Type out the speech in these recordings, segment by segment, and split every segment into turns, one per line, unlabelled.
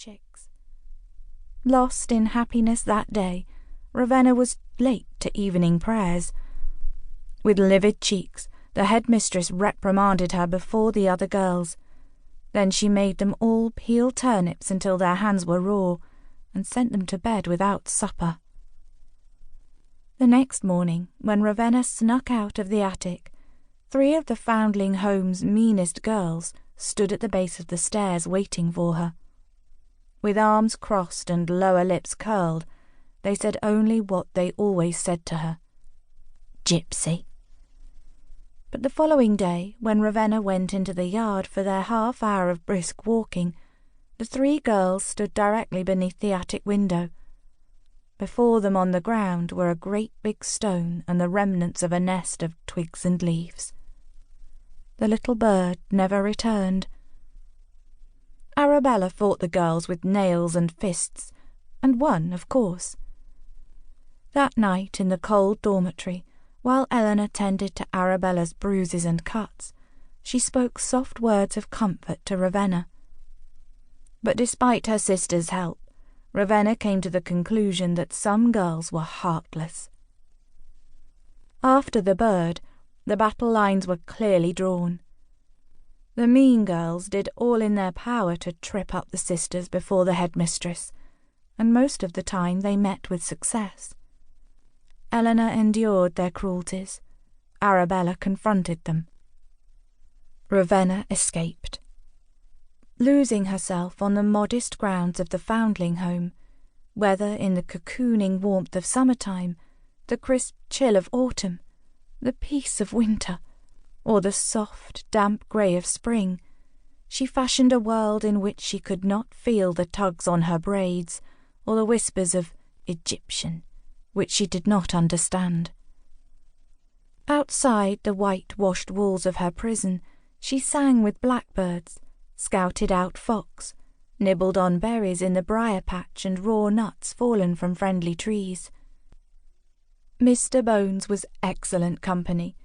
chicks. Lost in happiness that day, Ravenna was late to evening prayers. With livid cheeks, the headmistress reprimanded her before the other girls. Then she made them all peel turnips until their hands were raw, and sent them to bed without supper. The next morning, when Ravenna snuck out of the attic, 3 of the Foundling Home's meanest girls stood at the base of the stairs waiting for her. With arms crossed and lower lips curled, they said only what they always said to her: "Gypsy." But the following day, when Ravenna went into the yard for their half-hour of brisk walking, the 3 girls stood directly beneath the attic window. Before them on the ground were a great big stone and the remnants of a nest of twigs and leaves. The little bird never returned. Arabella fought the girls with nails and fists, and won, of course. That night in the cold dormitory, while Eleanor tended to Arabella's bruises and cuts, she spoke soft words of comfort to Ravenna. But despite her sister's help, Ravenna came to the conclusion that some girls were heartless. After the bird, the battle lines were clearly drawn. The mean girls did all in their power to trip up the sisters before the headmistress, and most of the time they met with success. Eleanor endured their cruelties. Arabella confronted them. Ravenna escaped. Losing herself on the modest grounds of the Foundling Home, whether in the cocooning warmth of summertime, the crisp chill of autumn, the peace of winter, or the soft, damp grey of spring, she fashioned a world in which she could not feel the tugs on her braids or the whispers of Egyptian, which she did not understand. Outside the white-washed walls of her prison, she sang with blackbirds, scouted out fox, nibbled on berries in the briar patch and raw nuts fallen from friendly trees. Mr. Bones was excellent company.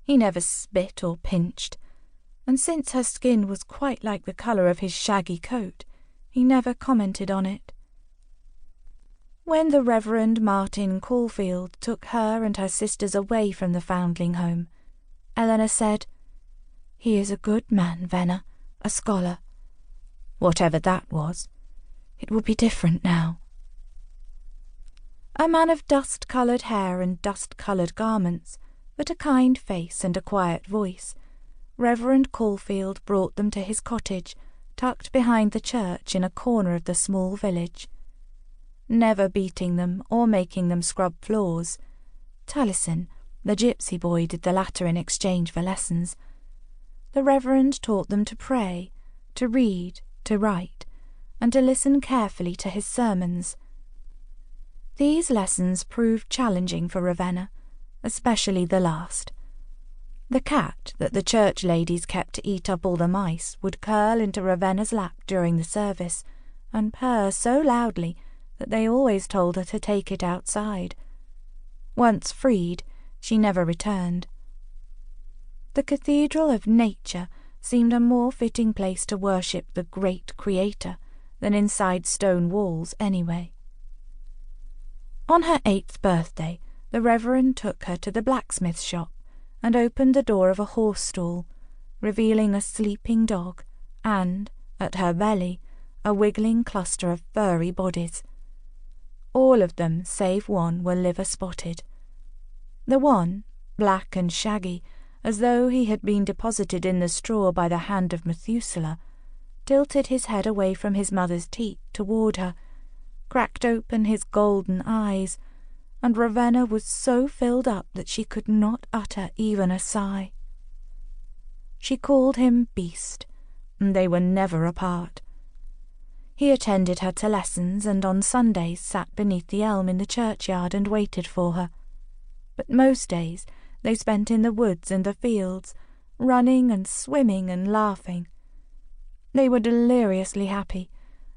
He never spit or pinched, and since her skin was quite like the colour of his shaggy coat, he never commented on it. When the Reverend Martin Caulfield took her and her sisters away from the Foundling Home, Eleanor said, "He is a good man, Venner, a scholar." Whatever that was, it will be different now. A man of dust-coloured hair and dust-coloured garments, but a kind face and a quiet voice, Reverend Caulfield brought them to his cottage, tucked behind the church in a corner of the small village. Never beating them or making them scrub floors. Taliesin, the gypsy boy, did the latter in exchange for lessons. The Reverend taught them to pray, to read, to write, and to listen carefully to his sermons. These lessons proved challenging for Ravenna, especially the last. The cat that the church ladies kept to eat up all the mice would curl into Ravenna's lap during the service, and purr so loudly that they always told her to take it outside. Once freed, she never returned. The Cathedral of Nature seemed a more fitting place to worship the great Creator than inside stone walls anyway. On her 8th birthday, the Reverend took her to the blacksmith's shop and opened the door of a horse stall, revealing a sleeping dog and, at her belly, a wiggling cluster of furry bodies. All of them, save one, were liver-spotted. The one, black and shaggy, as though he had been deposited in the straw by the hand of Methuselah, tilted his head away from his mother's teat toward her, cracked open his golden eyes, and Ravenna was so filled up that she could not utter even a sigh. She called him Beast, and they were never apart. He attended her to lessons, and on Sundays sat beneath the elm in the churchyard and waited for her. But most days they spent in the woods and the fields, running and swimming and laughing. They were deliriously happy,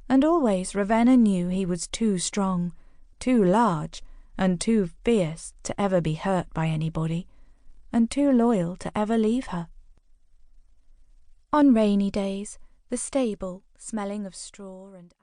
and always Ravenna knew he was too strong, too large, and too fierce to ever be hurt by anybody, and too loyal to ever leave her. On rainy days, the stable, smelling of straw and